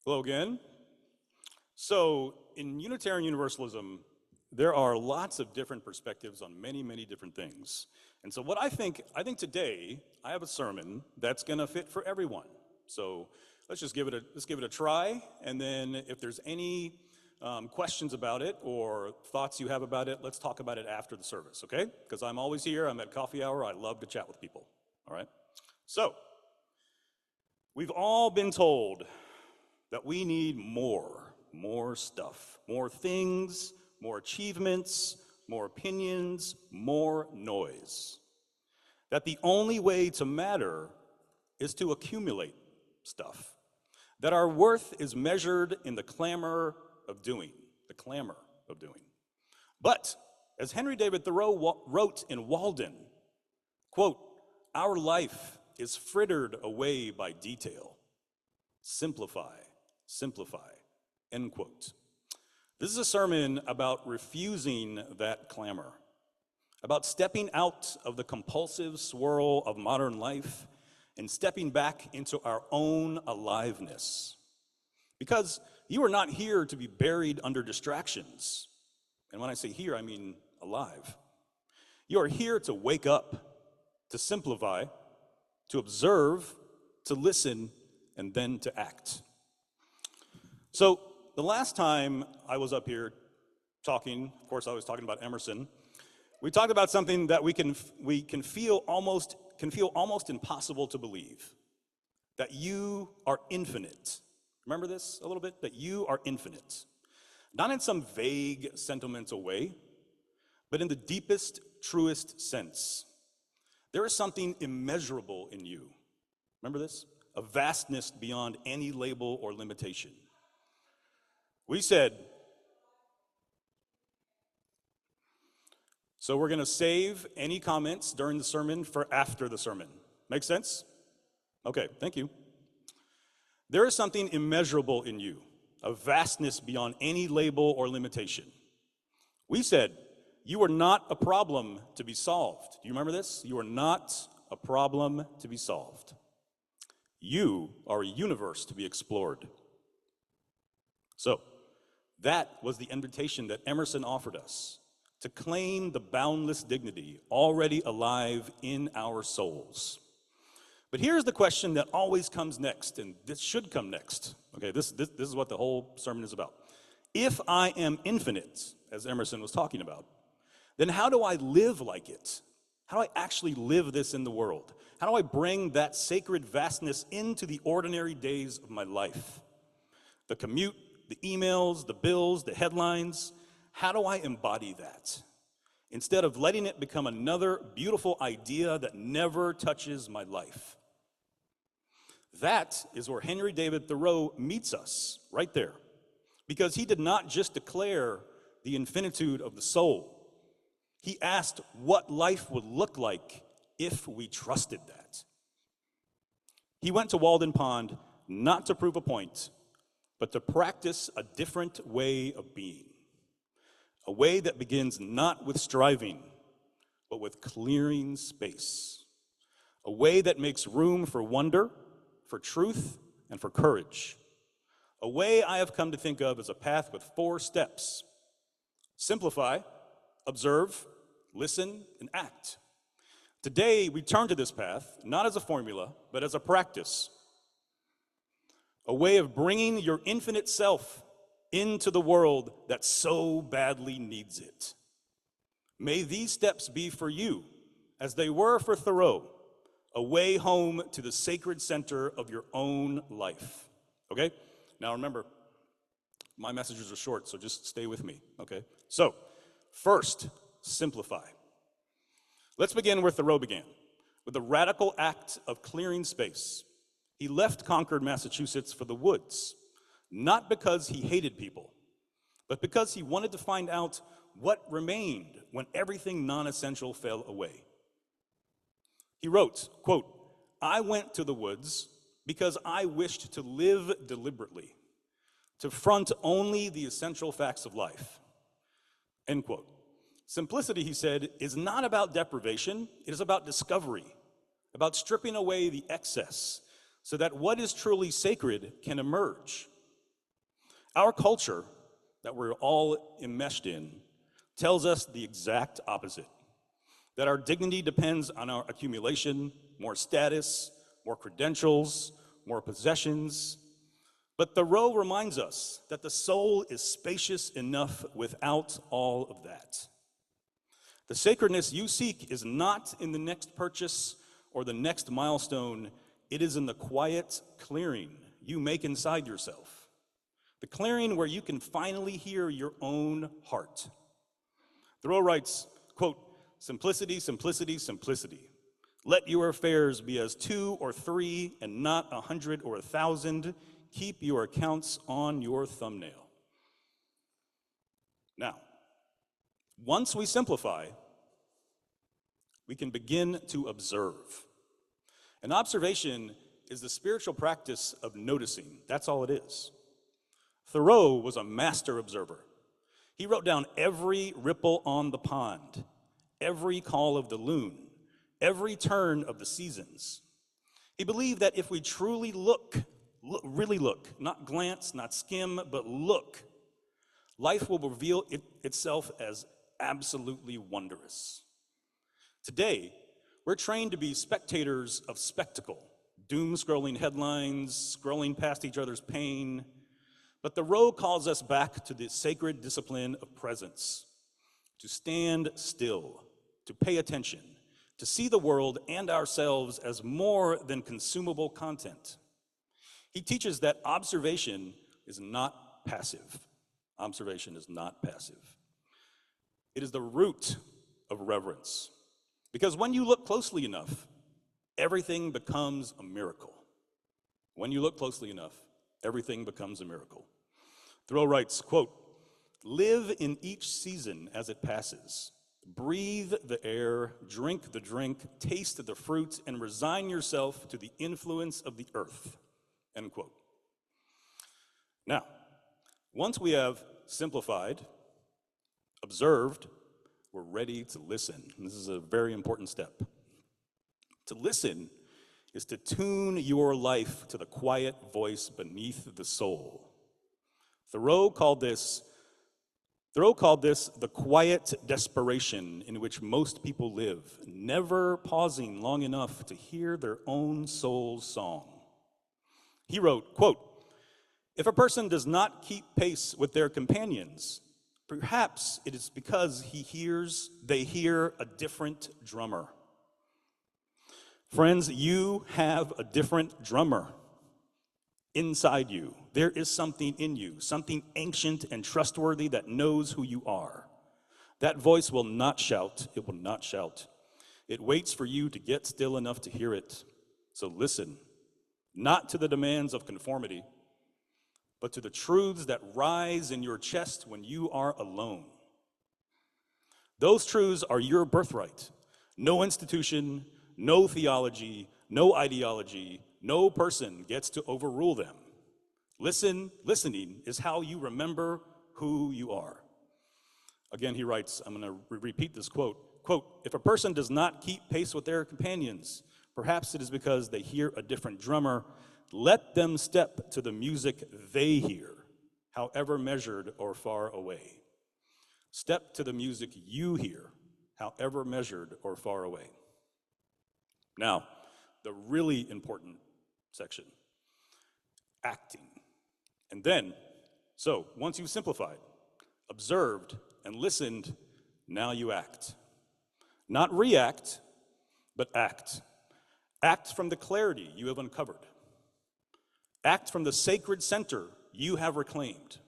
Hello again. So, in Unitarian Universalism, there are lots of different perspectives on many different things. And so what I think today I have a sermon that's going to fit for everyone. So, let's give it a try, and then if there's any questions about it or thoughts you have about it, let's talk about it after the service, okay? Because I'm always here, I'm at coffee hour, I love to chat with people, all right? So, we've all been told that we need more stuff, more things, more achievements, more opinions, more noise. That the only way to matter is to accumulate stuff. That our worth is measured in the clamor of doing. But, as Henry David Thoreau wrote in Walden, quote, "Our life is frittered away by detail. Simplify, end quote." This is a sermon about refusing that clamor, about stepping out of the compulsive swirl of modern life and stepping back into our own aliveness. Because you are not here to be buried under distractions. And when I say here, I mean alive. You are here to wake up, to simplify, to observe, to listen, and then to act. So, the last time I was up here talking, of course I was talking about Emerson, we talked about something that we can feel almost impossible to believe. That you are infinite. Remember this a little bit? That you are infinite. Not in some vague, sentimental way, but in the deepest, truest sense. There is something immeasurable in you. Remember this? A vastness beyond any label or limitation. We said, so we're going to save any comments during the sermon for after the sermon. Make sense? Okay, thank you. There is something immeasurable in you, a vastness beyond any label or limitation. We said, you are not a problem to be solved. Do you remember this? You are not a problem to be solved. You are a universe to be explored. So, that was the invitation that Emerson offered us, to claim the boundless dignity already alive in our souls. But here's the question that always comes next, and this should come next. Okay, this is what the whole sermon is about. If I am infinite, as Emerson was talking about, then how do I live like it? How do I actually live this in the world? How do I bring that sacred vastness into the ordinary days of my life? The commute, the emails, the bills, the headlines. How do I embody that? Instead of letting it become another beautiful idea that never touches my life. That is where Henry David Thoreau meets us, right there. Because he did not just declare the infinitude of the soul. He asked what life would look like if we trusted that. He went to Walden Pond not to prove a point, but to practice a different way of being. A way that begins not with striving, but with clearing space. A way that makes room for wonder, for truth, and for courage. A way I have come to think of as a path with 4 steps. Simplify, observe, listen, and act. Today, we turn to this path, not as a formula, but as a practice. A way of bringing your infinite self into the world that so badly needs it. May these steps be for you, as they were for Thoreau, a way home to the sacred center of your own life. Okay? Now remember, my messages are short, so just stay with me, okay? So, first, simplify. Let's begin where Thoreau began, with the radical act of clearing space. He left Concord, Massachusetts for the woods, not because he hated people, but because he wanted to find out what remained when everything non-essential fell away. He wrote, quote, "I went to the woods because I wished to live deliberately, to front only the essential facts of life." End quote. Simplicity, he said, is not about deprivation, it is about discovery, about stripping away the excess so that what is truly sacred can emerge. Our culture that we're all enmeshed in tells us the exact opposite, that our dignity depends on our accumulation, more status, more credentials, more possessions. But Thoreau reminds us that the soul is spacious enough without all of that. The sacredness you seek is not in the next purchase or the next milestone. It is in the quiet clearing you make inside yourself. The clearing where you can finally hear your own heart. Thoreau writes, quote, "Simplicity, simplicity, simplicity. Let your affairs be as 2 or 3 and not 100 or 1,000. Keep your accounts on your thumbnail." Now, once we simplify, we can begin to observe. And observation is the spiritual practice of noticing. That's all it is. Thoreau was a master observer. He wrote down every ripple on the pond, every call of the loon, every turn of the seasons. He believed that if we truly look, really look, not glance, not skim, but look, life will reveal itself as absolutely wondrous. Today, we're trained to be spectators of spectacle, doom-scrolling headlines, scrolling past each other's pain. But Thoreau calls us back to the sacred discipline of presence, to stand still, to pay attention, to see the world and ourselves as more than consumable content. He teaches that observation is not passive. Observation is not passive. It is the root of reverence. Because when you look closely enough, everything becomes a miracle. When you look closely enough, everything becomes a miracle. Thoreau writes, quote, "Live in each season as it passes. Breathe the air, drink the drink, taste the fruit, and resign yourself to the influence of the earth." End quote. Now, once we have simplified, observed, we're ready to listen. And this is a very important step. To listen is to tune your life to the quiet voice beneath the soul. Thoreau called this the quiet desperation in which most people live, never pausing long enough to hear their own soul's song. He wrote, quote, "If a person does not keep pace with their companions, perhaps it is because they hear a different drummer." Friends, you have a different drummer inside you. There is something in you, something ancient and trustworthy that knows who you are. That voice will not shout. It will not shout. It waits for you to get still enough to hear it. So listen, not to the demands of conformity, but to the truths that rise in your chest when you are alone. Those truths are your birthright. No institution, no theology, no ideology, no person gets to overrule them. Listening is how you remember who you are. Again, he writes, I'm going to repeat this quote, quote, "If a person does not keep pace with their companions, perhaps it is because they hear a different drummer. Let them step to the music they hear, however measured or far away." Step to the music you hear, however measured or far away. Now, the really important section, acting. And then, so once you've simplified, observed, and listened, now you act. Not react, but act. Act from the clarity you have uncovered. Act from the sacred center you have reclaimed.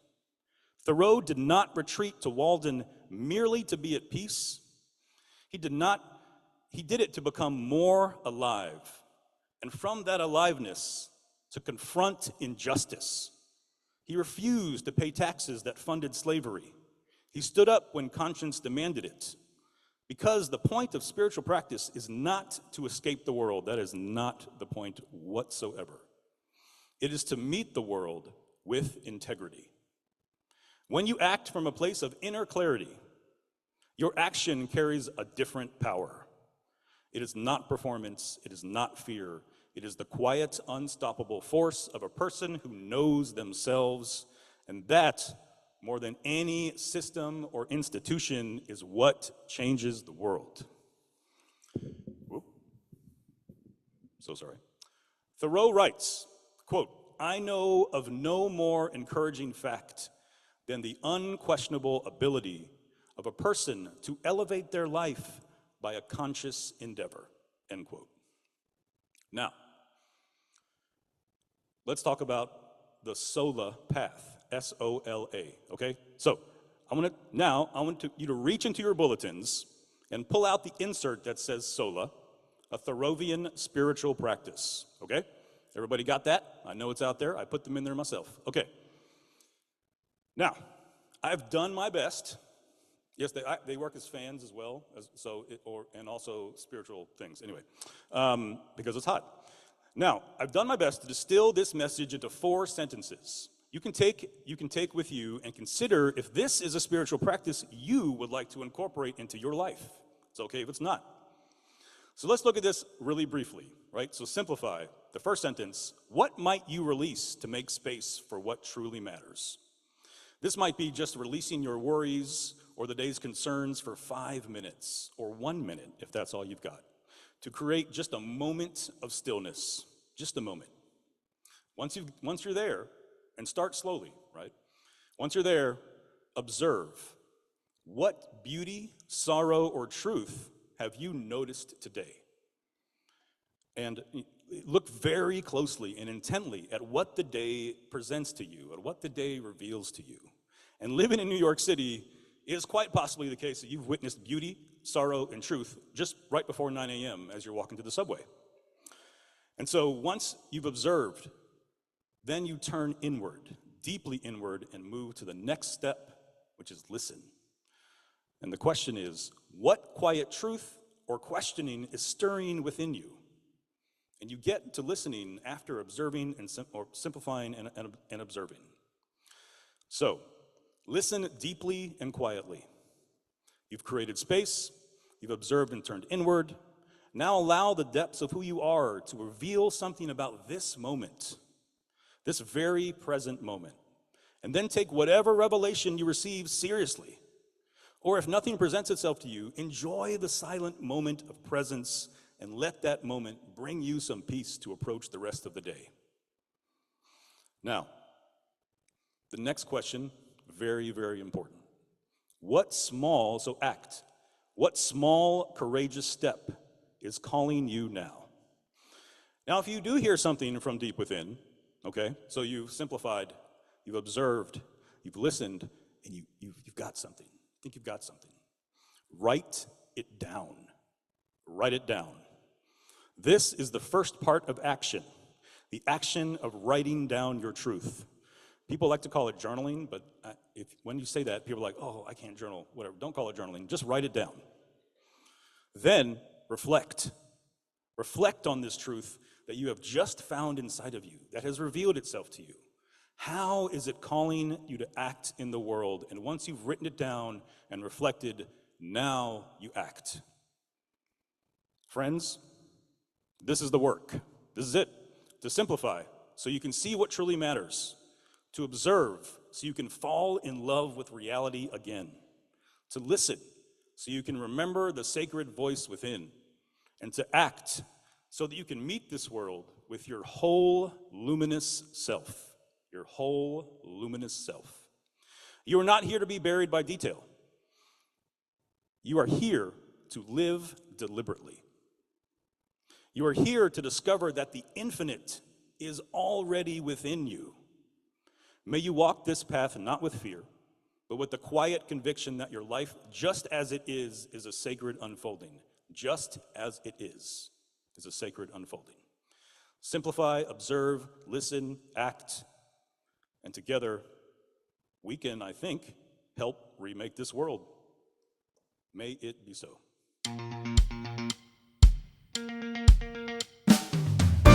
Thoreau did not retreat to Walden merely to be at peace. He did it to become more alive. And from that aliveness, to confront injustice. He refused to pay taxes that funded slavery. He stood up when conscience demanded it. Because the point of spiritual practice is not to escape the world. That is not the point whatsoever. It is to meet the world with integrity. When you act from a place of inner clarity, your action carries a different power. It is not performance, it is not fear. It is the quiet, unstoppable force of a person who knows themselves And that, more than any system or institution, is what changes the world. Whoop. So sorry. Thoreau writes, quote, "I know of no more encouraging fact than the unquestionable ability of a person to elevate their life by a conscious endeavor," end quote. Now, let's talk about the SOLA path, S-O-L-A, okay? So, I want you to reach into your bulletins and pull out the insert that says SOLA, a Thoreauvian spiritual practice, okay? Everybody got that? I know it's out there. I put them in there myself. Okay. Now, I've done my best. Yes, they work as fans as well, and also spiritual things. Anyway, because it's hot. Now, I've done my best to distill this message into 4 sentences. You can take with you and consider if this is a spiritual practice you would like to incorporate into your life. It's okay if it's not. So let's look at this really briefly, right? So simplify. The first sentence, what might you release to make space for what truly matters? This might be just releasing your worries or the day's concerns for 5 minutes or 1 minute, if that's all you've got, to create just a moment of stillness, just a moment. Once you're there, and start slowly, right? Once you're there, observe. What beauty, sorrow, or truth have you noticed today? And look very closely and intently at what the day presents to you, at what the day reveals to you. And living in New York City is quite possibly the case that you've witnessed beauty, sorrow, and truth just right before 9 a.m. as you're walking to the subway. And so once you've observed, then you turn inward, deeply inward, and move to the next step, which is listen. And the question is, what quiet truth or questioning is stirring within you? And you get to listening after observing or simplifying and observing. So, listen deeply and quietly. You've created space, you've observed and turned inward. Now allow the depths of who you are to reveal something about this moment, this very present moment. And then take whatever revelation you receive seriously. Or if nothing presents itself to you, enjoy the silent moment of presence and let that moment bring you some peace to approach the rest of the day. Now, the next question, very, very important. What small courageous step is calling you now? Now, if you do hear something from deep within, okay, so you've simplified, you've observed, you've listened, and you've got something. I think you've got something. Write it down. Write it down. This is the first part of action, the action of writing down your truth. People like to call it journaling, but when you say that, people are like, oh, I can't journal, whatever. Don't call it journaling. Just write it down. Then reflect. Reflect on this truth that you have just found inside of you, that has revealed itself to you. How is it calling you to act in the world? And once you've written it down and reflected, now you act. Friends, this is the work. This is it. To simplify, so you can see what truly matters. To observe, so you can fall in love with reality again. To listen, so you can remember the sacred voice within. And to act, so that you can meet this world with your whole luminous self. Your whole luminous self. You are not here to be buried by detail. You are here to live deliberately. You are here to discover that the infinite is already within you. May you walk this path not with fear, but with the quiet conviction that your life, just as it is a sacred unfolding. Just as it is a sacred unfolding. Simplify, observe, listen, act, and together we can, I think, help remake this world. May it be so.